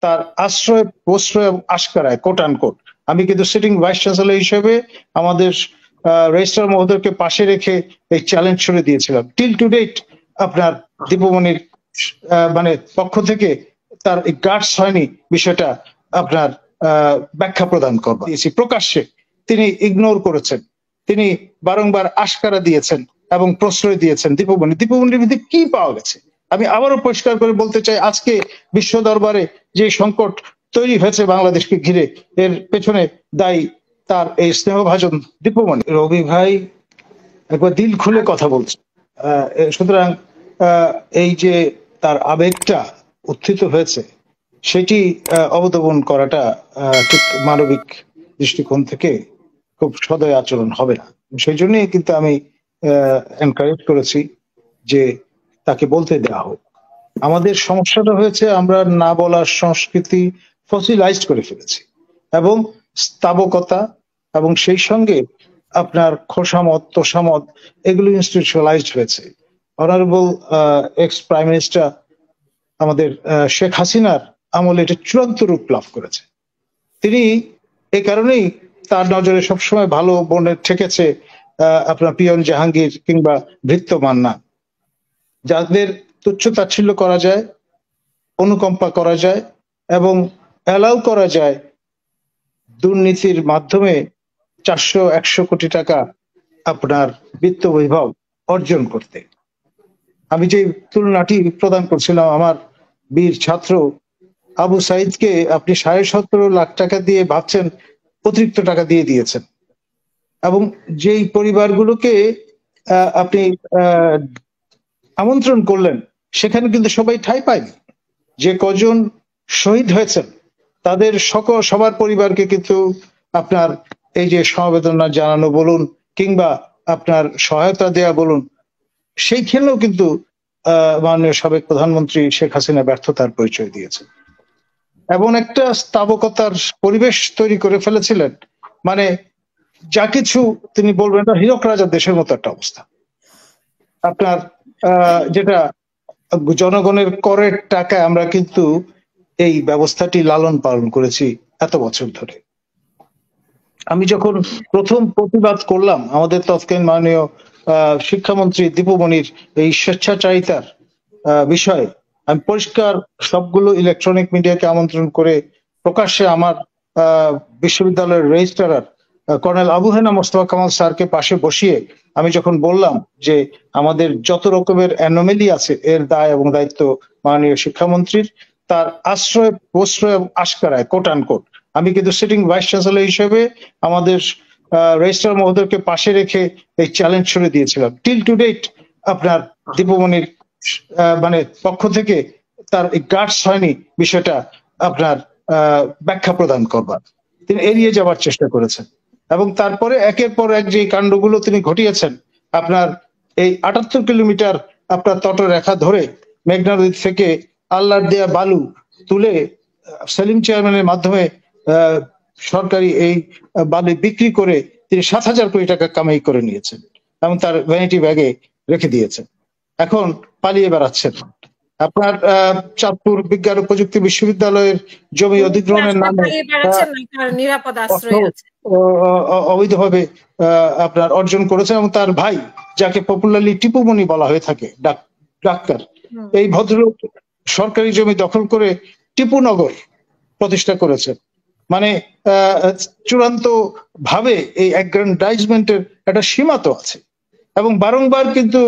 তার আশ্রয় প্রশ্রয় এবং আশকারায় কোট আনকোট আমি কিন্তু সিটিং ভাইস চ্যান্সেলর হিসেবে আমাদের রেজিস্ট্রার মহোদয়কে পাশে রেখে এই চ্যালেঞ্জ ছুড়ে দিয়েছিলাম। টিল টু ডেট আপনার দীপমণির মানে পক্ষ থেকে তার গার্ডস হয়নি বিষয়টা আপনার ব্যাখ্যা প্রদান করবো দিয়েছি প্রকাশ্যে তিনি ইগনোর করেছেন। তিনি বারংবার আশকারা দিয়েছেন এবং প্রশ্রয় দিয়েছেন দীপমণির ভিত্তি কি পাওয়া গেছে। আমি আবারও পরিষ্কার করে বলতে চাই, আজকে বিশ্ব দরবারে যে সংকট তৈরি হয়েছে বাংলাদেশকে ঘিরে, এর পেছনে দায়ী তার এই স্নেহভাজন দীপমণি। রবি ভাই একবার দিল খুলে কথা বলছে, সুতরাং এই যে তার আবেগটা উত্থিত হয়েছে সেটি অবদমন করাটা ঠিক মানবিক দৃষ্টিকোণ থেকে খুব সদয় আচরণ হবে না। সেই জন্যই কিন্তু আমি এনকারেজ করেছি যে তাকে বলতে দেওয়া হোক। আমাদের সমস্যাটা হয়েছে আমরা না বলার সংস্কৃতি ফসিলাইজড করে ফেলেছি এবং স্থাবকতা এবং সেই সঙ্গে আপনার খোসামত তোষামত এগুলো ইনস্টিটিউশনালাইজড হয়েছে। অনারেবল এক্স প্রাইম মিনিস্টার আমাদের শেখ হাসিনার আমলে এটা চূড়ান্ত রূপ লাভ করেছে। তিনি এ কারণেই তার নজরে সবসময় ভালো বর্ণের ঠেকেছে আপনার পিয়ন জাহাঙ্গীর কিংবা ভৃত্য মান্না, যাদের তুচ্ছ তাচ্ছিল্য করা যায়, অনুকম্পা করা যায় এবং অ্যালাউ করা যায় দুর্নীতির মাধ্যমে 400-100 কোটি টাকা আপনার বিত্ত বৈভব অর্জন করতে। আমি যে তুলনাটি প্রদান করছিলাম, আমার বীর ছাত্র আবু সাইদকে আপনি 17.5 লাখ টাকা দিয়ে ভাবছেন অতিরিক্ত টাকা দিয়ে দিয়েছেন, এবং যেই পরিবারগুলোকে আপনি আমন্ত্রণ করলেন সেখানে কিন্তু সবাই ঠাঁই পায়নি। যে কজন শহীদ হয়েছেন তাদের সবার পরিবারকে কিন্তু আপনার এই যে সমবেদনা জানানো বলুন কিংবা আপনার সহায়তা দেয়া বলুন, সেইখানেও কিন্তু মাননীয় সাবেক প্রধানমন্ত্রী শেখ হাসিনা ব্যর্থতার পরিচয় দিয়েছে। এমন একটা স্থাবকতার পরিবেশ তৈরি করে ফেলেছিলেন, মানে যা কিছু তিনি বলবেন এটা হীরক রাজার দেশের মতো একটা অবস্থা। আপনার যেটা জনগণের করের টাকা আমরা কিন্তু এই ব্যবস্থাটি লালন পালন করেছি এত বছর ধরে। আমি যখন প্রথম প্রতিবাদ করলাম আমাদের তৎকালীন মাননীয় শিক্ষামন্ত্রী দীপমণির এই স্বেচ্ছাচারিতার বিষয়ে, আমি পরিষ্কার সবগুলো ইলেকট্রনিক মিডিয়াকে আমন্ত্রণ করে প্রকাশ্যে আমার বিশ্ববিদ্যালয়ের রেজিস্ট্রার কর্নেল আবু হেনা মোস্তফা কামাল স্যারকে পাশে বসিয়ে আমি যখন বললাম যে আমাদের যত রকমের অ্যানোমেলি আছে এর দায় এবং দায়িত্ব মাননীয় শিক্ষামন্ত্রীর, তার আশ্রয় প্রশ্রয় এবং আশকারায় কোট আনকোট আমি কিন্তু সিটিং ভাইস চ্যান্সেলর হিসেবে আমাদের রেজিস্ট্রার মহোদয়কে পাশে রেখে এই চ্যালেঞ্জ ছুড়ে দিয়েছিলাম। টিল টু ডেট আপনার দীপমণির মানে পক্ষ থেকে তার গার্ডস হয়নি বিষয়টা আপনার ব্যাখ্যা প্রদান করবার, তিনি এড়িয়ে যাওয়ার চেষ্টা করেছেন। এবং তারপরে একের পর এক যে কাণ্ডগুলো তিনি ঘটিয়েছেন, আপনার এই 78 কিলোমিটার আপনার তটরেখা ধরে মেঘনা নদী থেকে আল্লাহর দেয়া বালু তুলে সেলিম চেয়ারম্যানের মাধ্যমে সরকারি এই বালু বিক্রি করে তিনি 7,000 কোটি টাকা কামাই করে নিয়েছেন এবং তার ভ্যানিটি ব্যাগে রেখে দিয়েছেন। এখন পালিয়ে বেড়াচ্ছেন। আপনার চাঁদপুর বিজ্ঞান ও প্রযুক্তি বিশ্ববিদ্যালয়ের জমি অধিগ্রহণের নামে অবৈধভাবে আপনার অর্জন করেছেন এবং তার ভাই, যাকে পপুলারলি টিপুমণি বলা হয়ে থাকে, ডাক্তার, এই ভদ্রলোক সরকারি জমি দখল করে টিপুনগর প্রতিষ্ঠা করেছেন। মানে চূড়ান্ত ভাবে এই অ্যাগ্রেন্ডাইজমেন্টের একটা সীমা তো আছে এবং বারংবার কিন্তু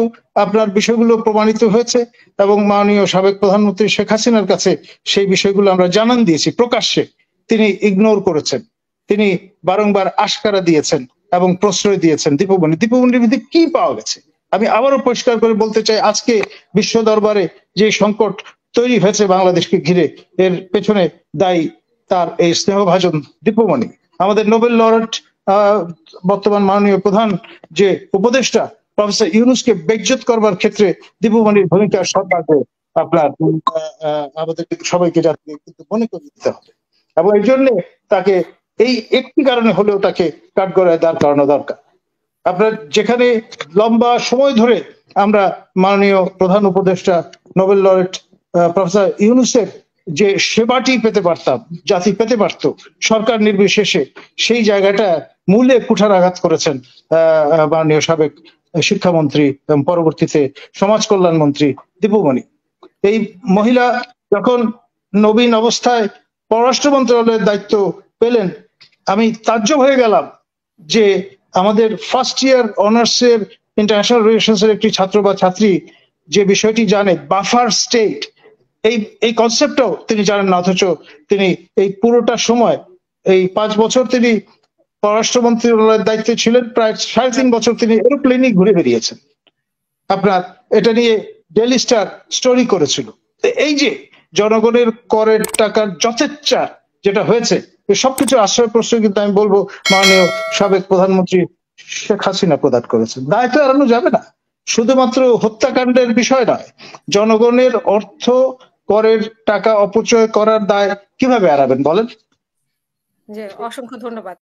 আপনার বিষয়গুলো প্রমাণিত হয়েছে এবং মাননীয় সাবেক প্রধানমন্ত্রী শেখ হাসিনার কাছে সেই বিষয়গুলো আমরা জানান দিয়েছি প্রকাশ্যে, তিনি ইগনোর করেছেন। তিনি বারংবার আশকারা দিয়েছেন এবং প্রশ্রয় দিয়েছেন দীপমণির ভিত্তি কি পাওয়া গেছে। আমি আবারও পরিষ্কার করে বলতে চাই, আজকে বিশ্ব দরবারে যে সংকট তৈরি হয়েছে বাংলাদেশকে ঘিরে, এর পেছনে দায়ী তার এই স্নেহভাজন দীপমণি। আমাদের নোবেল লরেট বর্তমান মাননীয় প্রধান যে উপদেষ্টা প্রফেসর ইউনূসকে বেইজ্জত করবার ক্ষেত্রে দীপমণির ভূমিকা সর্বাগ্রে আপনার আমাদের সবাইকে জাতিকে কিন্তু মনে করে দিতে হবে এবং এই জন্য তাকে এই একটি কারণে হলেও তাকে কাঠগড়ায় দাঁড় করানো দরকার। আপনার যেখানে লম্বা সময় ধরে আমরা মাননীয় প্রধান উপদেষ্টা নোবেল লরেট প্রফেসর ইউনূসের যে সেবাটি পেতে পারতাম, জাতি পেতে পারত সরকার নির্বিশেষে, সেই জায়গাটা মূলে কুঠারাঘাত করেছেন মাননীয় সাবেক শিক্ষামন্ত্রী এবং পরবর্তীতে সমাজ কল্যাণ মন্ত্রী দীপুমণি। এই মহিলা যখন নবীন অবস্থায় পররাষ্ট্র মন্ত্রণালয়ের দায়িত্ব পেলেন, আমি তাজ্জব হয়ে গেলাম যে আমাদের ফার্স্ট ইয়ার অনার্সের ইন্টারন্যাশনাল রিলেশনস এর একটি ছাত্র বা ছাত্রী যে বিষয়টি জানে, বাফার স্টেট, এই কনসেপ্টটাও তিনি জানেন না, অথচ তিনি এই পুরোটা সময় এই 5 বছর তিনি পররাষ্ট্র মন্ত্রণালয়ের দায়িত্বে ছিলেন, প্রায় 3.5 বছর তিনি এরোপ্লেনে ঘুরে বেরিয়েছেন। আপনার এটা নিয়ে ডেইলি স্টার স্টোরি করেছিল। এই যে জনগণের করের টাকার যথেচ্ছা যেটা হয়েছে, সবকিছু আশ্রয় প্রশ্রয় কিন্তু আমি বলবো মাননীয় সাবেক প্রধানমন্ত্রী শেখ হাসিনা প্রদান করেছেন। দায় তো এড়ানো যাবে না, শুধুমাত্র হত্যাকাণ্ডের বিষয় নয়, জনগণের অর্থ করের টাকা অপচয় করার দায় কিভাবে এড়াবেন বলেন? জি, অসংখ্য ধন্যবাদ।